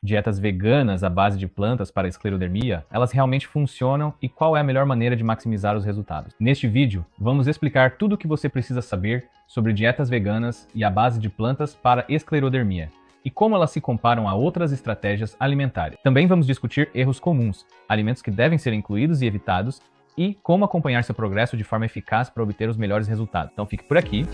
dietas veganas à base de plantas para esclerodermia, elas realmente funcionam e qual é a melhor maneira de maximizar os resultados. Neste vídeo, vamos explicar tudo o que você precisa saber sobre dietas veganas e à base de plantas para esclerodermia e como elas se comparam a outras estratégias alimentares. Também vamos discutir erros comuns, alimentos que devem ser incluídos e evitados e como acompanhar seu progresso de forma eficaz para obter os melhores resultados. Então fique por aqui.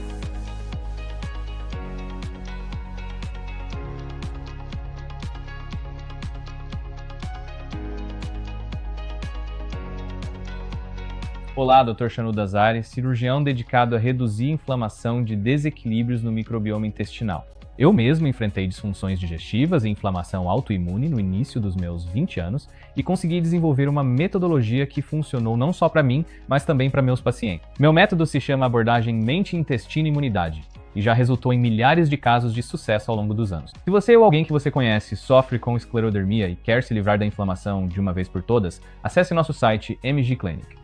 Olá, Dr. Shanu Dassari, cirurgião dedicado a reduzir inflamação de desequilíbrios no microbioma intestinal. Eu mesmo enfrentei disfunções digestivas e inflamação autoimune no início dos meus 20 anos e consegui desenvolver uma metodologia que funcionou não só para mim, mas também para meus pacientes. Meu método se chama abordagem mente, intestino e imunidade e já resultou em milhares de casos de sucesso ao longo dos anos. Se você ou alguém que você conhece sofre com esclerodermia e quer se livrar da inflamação de uma vez por todas, acesse nosso site MG Clinic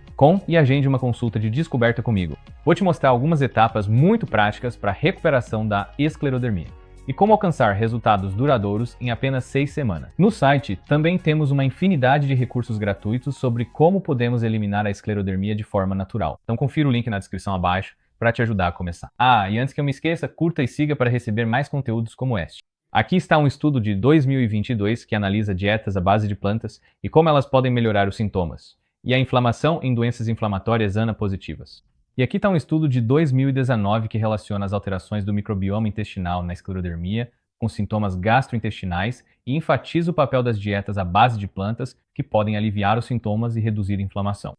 e agende uma consulta de descoberta comigo. Vou te mostrar algumas etapas muito práticas para a recuperação da esclerodermia e como alcançar resultados duradouros em apenas 6 semanas. No site também temos uma infinidade de recursos gratuitos sobre como podemos eliminar a esclerodermia de forma natural. Então confira o link na descrição abaixo para te ajudar a começar. E antes que eu me esqueça, curta e siga para receber mais conteúdos como este. Aqui está um estudo de 2022 que analisa dietas à base de plantas e como elas podem melhorar os sintomas e a inflamação em doenças inflamatórias ANA-positivas. E aqui está um estudo de 2019 que relaciona as alterações do microbioma intestinal na esclerodermia com sintomas gastrointestinais e enfatiza o papel das dietas à base de plantas que podem aliviar os sintomas e reduzir a inflamação.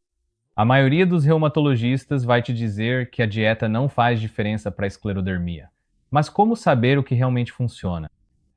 A maioria dos reumatologistas vai te dizer que a dieta não faz diferença para a esclerodermia. Mas como saber o que realmente funciona?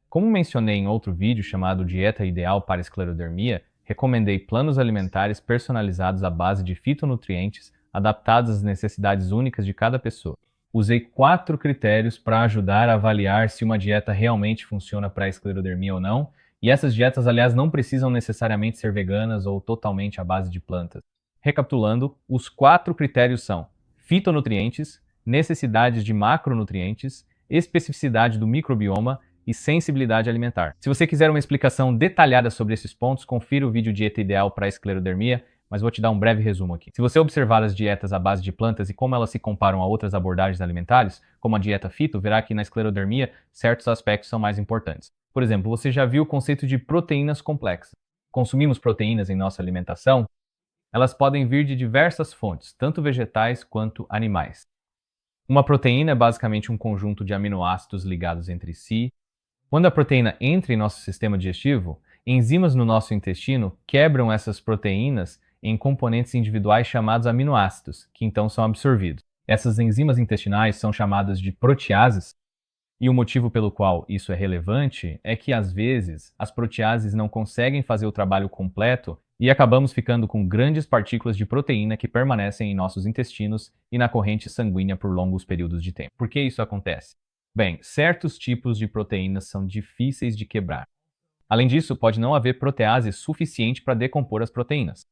Como mencionei em outro vídeo chamado Dieta Ideal para Esclerodermia, recomendei planos alimentares personalizados à base de fitonutrientes adaptados às necessidades únicas de cada pessoa. Usei 4 critérios para ajudar a avaliar se uma dieta realmente funciona para a esclerodermia ou não, e essas dietas, aliás, não precisam necessariamente ser veganas ou totalmente à base de plantas. Recapitulando, os 4 critérios são fitonutrientes, necessidades de macronutrientes, especificidade do microbioma e sensibilidade alimentar. Se você quiser uma explicação detalhada sobre esses pontos, confira o vídeo Dieta Ideal para a Esclerodermia, mas vou te dar um breve resumo aqui. Se você observar as dietas à base de plantas e como elas se comparam a outras abordagens alimentares, como a dieta fito, verá que na esclerodermia certos aspectos são mais importantes. Por exemplo, você já viu o conceito de proteínas complexas. Consumimos proteínas em nossa alimentação? Elas podem vir de diversas fontes, tanto vegetais quanto animais. Uma proteína é basicamente um conjunto de aminoácidos ligados entre si. Quando a proteína entra em nosso sistema digestivo, enzimas no nosso intestino quebram essas proteínas em componentes individuais chamados aminoácidos, que então são absorvidos. Essas enzimas intestinais são chamadas de proteases, e o motivo pelo qual isso é relevante é que, às vezes, as proteases não conseguem fazer o trabalho completo e acabamos ficando com grandes partículas de proteína que permanecem em nossos intestinos e na corrente sanguínea por longos períodos de tempo. Por que isso acontece? Bem, certos tipos de proteínas são difíceis de quebrar. Além disso, pode não haver protease suficiente para decompor as proteínas.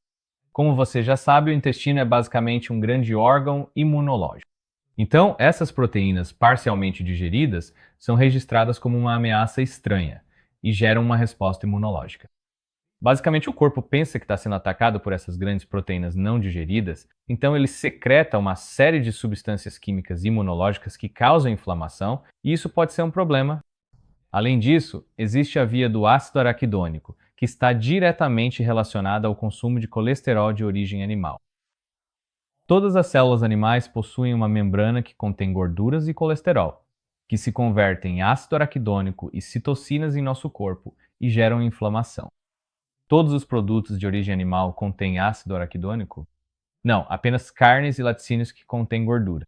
Como você já sabe, o intestino é basicamente um grande órgão imunológico. Então, essas proteínas parcialmente digeridas são registradas como uma ameaça estranha e geram uma resposta imunológica. Basicamente, o corpo pensa que está sendo atacado por essas grandes proteínas não digeridas, então ele secreta uma série de substâncias químicas imunológicas que causam inflamação, e isso pode ser um problema. Além disso, existe a via do ácido araquidônico, que está diretamente relacionada ao consumo de colesterol de origem animal. Todas as células animais possuem uma membrana que contém gorduras e colesterol, que se convertem em ácido araquidônico e citocinas em nosso corpo e geram inflamação. Todos os produtos de origem animal contêm ácido araquidônico? Não, apenas carnes e laticínios que contêm gordura.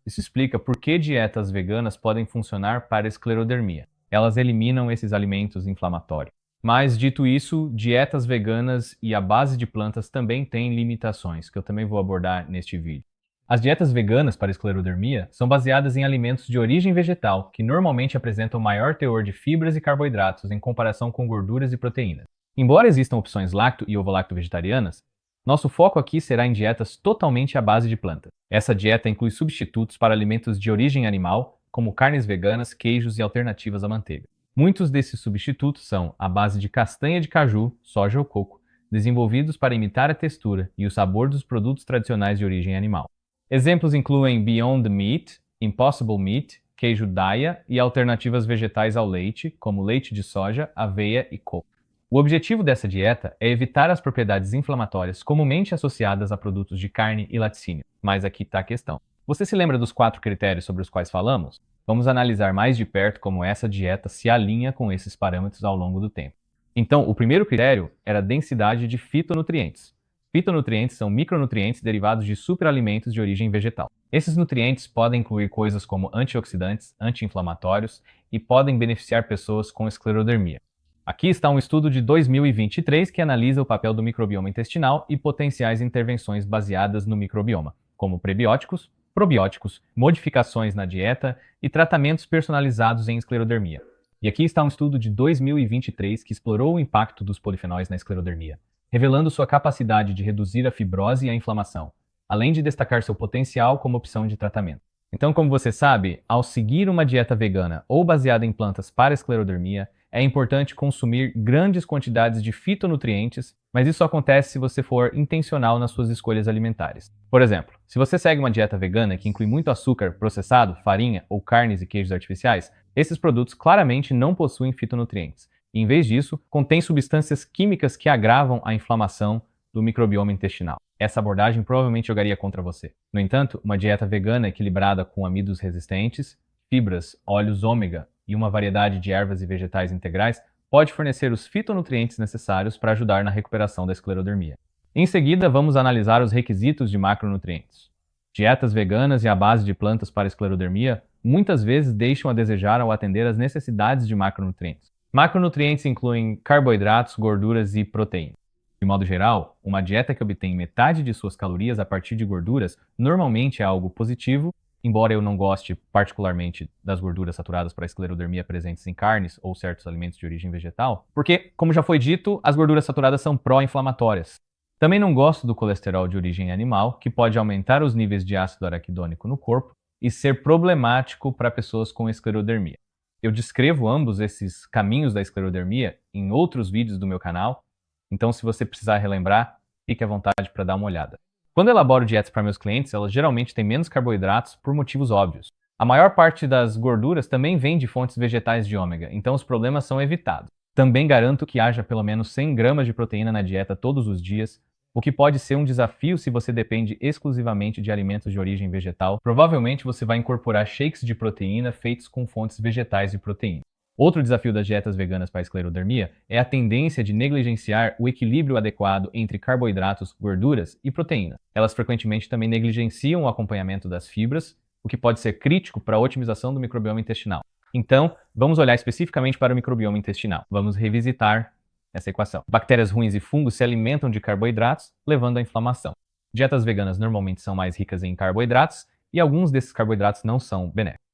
Isso explica por que dietas veganas podem funcionar para a esclerodermia. Elas eliminam esses alimentos inflamatórios. Mas, dito isso, dietas veganas e a base de plantas também têm limitações, que eu também vou abordar neste vídeo. As dietas veganas para esclerodermia são baseadas em alimentos de origem vegetal, que normalmente apresentam maior teor de fibras e carboidratos em comparação com gorduras e proteínas. Embora existam opções lacto e ovolacto vegetarianas, nosso foco aqui será em dietas totalmente à base de plantas. Essa dieta inclui substitutos para alimentos de origem animal, como carnes veganas, queijos e alternativas à manteiga. Muitos desses substitutos são à base de castanha de caju, soja ou coco, desenvolvidos para imitar a textura e o sabor dos produtos tradicionais de origem animal. Exemplos incluem Beyond Meat, Impossible Meat, queijo Daiya e alternativas vegetais ao leite, como leite de soja, aveia e coco. O objetivo dessa dieta é evitar as propriedades inflamatórias comumente associadas a produtos de carne e laticínio. Mas aqui está a questão. Você se lembra dos 4 critérios sobre os quais falamos? Vamos analisar mais de perto como essa dieta se alinha com esses parâmetros ao longo do tempo. Então, o primeiro critério era a densidade de fitonutrientes. Fitonutrientes são micronutrientes derivados de superalimentos de origem vegetal. Esses nutrientes podem incluir coisas como antioxidantes, anti-inflamatórios e podem beneficiar pessoas com esclerodermia. Aqui está um estudo de 2023 que analisa o papel do microbioma intestinal e potenciais intervenções baseadas no microbioma, como prebióticos, probióticos, modificações na dieta e tratamentos personalizados em esclerodermia. E aqui está um estudo de 2023 que explorou o impacto dos polifenóis na esclerodermia, revelando sua capacidade de reduzir a fibrose e a inflamação, além de destacar seu potencial como opção de tratamento. Então, como você sabe, ao seguir uma dieta vegana ou baseada em plantas para esclerodermia, é importante consumir grandes quantidades de fitonutrientes, mas isso acontece se você for intencional nas suas escolhas alimentares. Por exemplo, se você segue uma dieta vegana que inclui muito açúcar processado, farinha ou carnes e queijos artificiais, esses produtos claramente não possuem fitonutrientes. E, em vez disso, contêm substâncias químicas que agravam a inflamação do microbioma intestinal. Essa abordagem provavelmente jogaria contra você. No entanto, uma dieta vegana equilibrada com amidos resistentes, fibras, óleos ômega e uma variedade de ervas e vegetais integrais pode fornecer os fitonutrientes necessários para ajudar na recuperação da esclerodermia. Em seguida, vamos analisar os requisitos de macronutrientes. Dietas veganas e à base de plantas para esclerodermia muitas vezes deixam a desejar ao atender às necessidades de macronutrientes. Macronutrientes incluem carboidratos, gorduras e proteínas. De modo geral, uma dieta que obtém metade de suas calorias a partir de gorduras normalmente é algo positivo, embora eu não goste particularmente das gorduras saturadas para esclerodermia presentes em carnes ou certos alimentos de origem vegetal, porque, como já foi dito, as gorduras saturadas são pró-inflamatórias. Também não gosto do colesterol de origem animal, que pode aumentar os níveis de ácido araquidônico no corpo e ser problemático para pessoas com esclerodermia. Eu descrevo ambos esses caminhos da esclerodermia em outros vídeos do meu canal, então se você precisar relembrar, fique à vontade para dar uma olhada. Quando eu elaboro dietas para meus clientes, elas geralmente têm menos carboidratos por motivos óbvios. A maior parte das gorduras também vem de fontes vegetais de ômega, então os problemas são evitados. Também garanto que haja pelo menos 100 gramas de proteína na dieta todos os dias, o que pode ser um desafio se você depende exclusivamente de alimentos de origem vegetal. Provavelmente você vai incorporar shakes de proteína feitos com fontes vegetais de proteína. Outro desafio das dietas veganas para a esclerodermia é a tendência de negligenciar o equilíbrio adequado entre carboidratos, gorduras e proteína. Elas frequentemente também negligenciam o acompanhamento das fibras, o que pode ser crítico para a otimização do microbioma intestinal. Então, vamos olhar especificamente para o microbioma intestinal. Vamos revisitar essa equação. Bactérias ruins e fungos se alimentam de carboidratos, levando à inflamação. Dietas veganas normalmente são mais ricas em carboidratos e alguns desses carboidratos não são benéficos.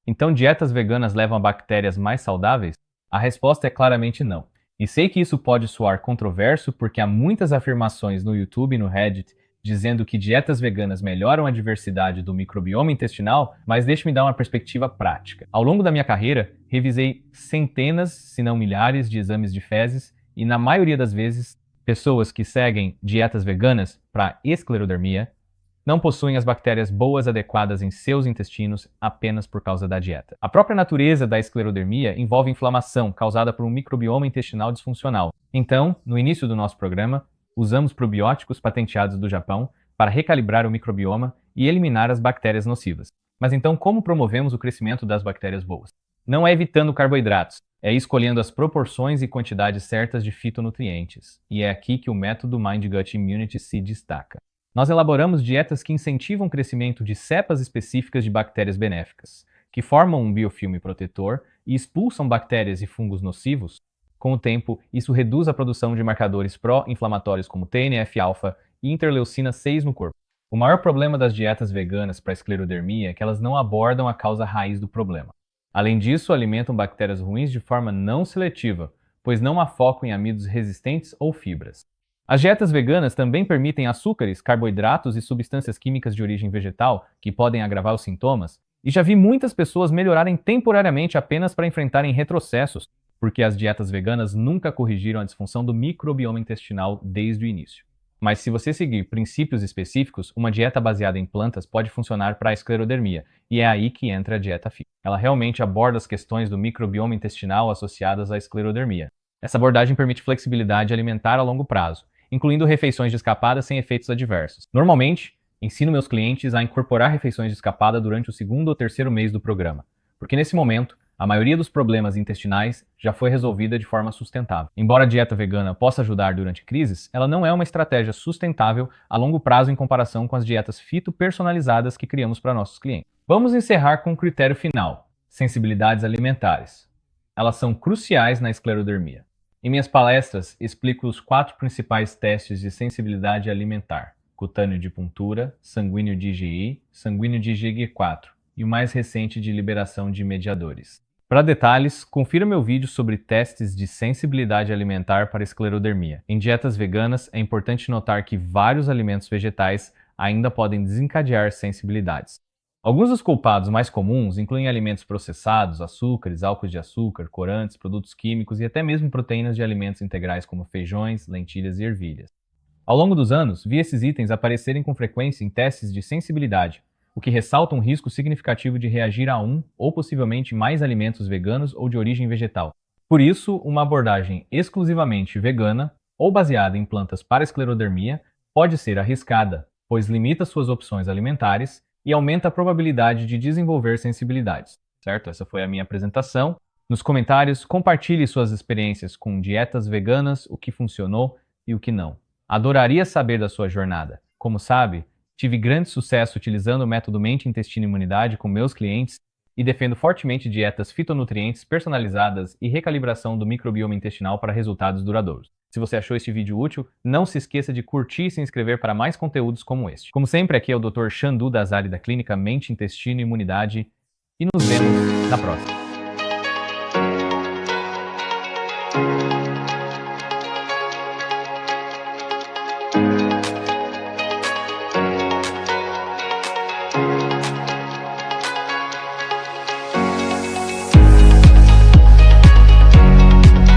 Então, dietas veganas levam a bactérias mais saudáveis? A resposta é claramente não. E sei que isso pode soar controverso porque há muitas afirmações no YouTube e no Reddit dizendo que dietas veganas melhoram a diversidade do microbioma intestinal, mas deixe-me dar uma perspectiva prática. Ao longo da minha carreira, revisei centenas, se não milhares, de exames de fezes e, na maioria das vezes, pessoas que seguem dietas veganas para esclerodermia não possuem as bactérias boas adequadas em seus intestinos apenas por causa da dieta. A própria natureza da esclerodermia envolve inflamação causada por um microbioma intestinal disfuncional. Então, no início do nosso programa, usamos probióticos patenteados do Japão para recalibrar o microbioma e eliminar as bactérias nocivas. Mas então, como promovemos o crescimento das bactérias boas? Não é evitando carboidratos, é escolhendo as proporções e quantidades certas de fitonutrientes. E é aqui que o método Mind Gut Immunity se destaca. Nós elaboramos dietas que incentivam o crescimento de cepas específicas de bactérias benéficas, que formam um biofilme protetor e expulsam bactérias e fungos nocivos. Com o tempo, isso reduz a produção de marcadores pró-inflamatórios como TNF-alfa e interleucina 6 no corpo. O maior problema das dietas veganas para a esclerodermia é que elas não abordam a causa raiz do problema. Além disso, alimentam bactérias ruins de forma não seletiva, pois não há foco em amidos resistentes ou fibras. As dietas veganas também permitem açúcares, carboidratos e substâncias químicas de origem vegetal que podem agravar os sintomas, E já vi muitas pessoas melhorarem temporariamente apenas para enfrentarem retrocessos, porque as dietas veganas nunca corrigiram a disfunção do microbioma intestinal desde o início. Mas se você seguir princípios específicos, uma dieta baseada em plantas pode funcionar para a esclerodermia, e é aí que entra a dieta fit. Ela realmente aborda as questões do microbioma intestinal associadas à esclerodermia. Essa abordagem permite flexibilidade alimentar a longo prazo, incluindo refeições de escapada sem efeitos adversos. Normalmente, ensino meus clientes a incorporar refeições de escapada durante o segundo ou terceiro mês do programa, porque nesse momento, a maioria dos problemas intestinais já foi resolvida de forma sustentável. Embora a dieta vegana possa ajudar durante crises, ela não é uma estratégia sustentável a longo prazo em comparação com as dietas fito personalizadas que criamos para nossos clientes. Vamos encerrar com o critério final: sensibilidades alimentares. Elas são cruciais na esclerodermia. Em minhas palestras, explico os 4 principais testes de sensibilidade alimentar: cutâneo de puntura, sanguíneo de IgI, sanguíneo de IgG4 e o mais recente de liberação de mediadores. Para detalhes, confira meu vídeo sobre testes de sensibilidade alimentar para esclerodermia. Em dietas veganas, é importante notar que vários alimentos vegetais ainda podem desencadear sensibilidades. Alguns dos culpados mais comuns incluem alimentos processados, açúcares, álcoois de açúcar, corantes, produtos químicos e até mesmo proteínas de alimentos integrais como feijões, lentilhas e ervilhas. Ao longo dos anos, vi esses itens aparecerem com frequência em testes de sensibilidade, o que ressalta um risco significativo de reagir a um ou possivelmente mais alimentos veganos ou de origem vegetal. Por isso, uma abordagem exclusivamente vegana ou baseada em plantas para esclerodermia pode ser arriscada, pois limita suas opções alimentares e aumenta a probabilidade de desenvolver sensibilidades. Certo? Essa foi a minha apresentação. Nos comentários, compartilhe suas experiências com dietas veganas, o que funcionou e o que não. Adoraria saber da sua jornada. Como sabe, tive grande sucesso utilizando o método Mente, Intestino e Imunidade com meus clientes e defendo fortemente dietas fitonutrientes personalizadas e recalibração do microbioma intestinal para resultados duradouros. Se você achou este vídeo útil, não se esqueça de curtir e se inscrever para mais conteúdos como este. Como sempre, aqui é o Dr. Chandu Dasari da Clínica Mente, Intestino e Imunidade e nos vemos na próxima.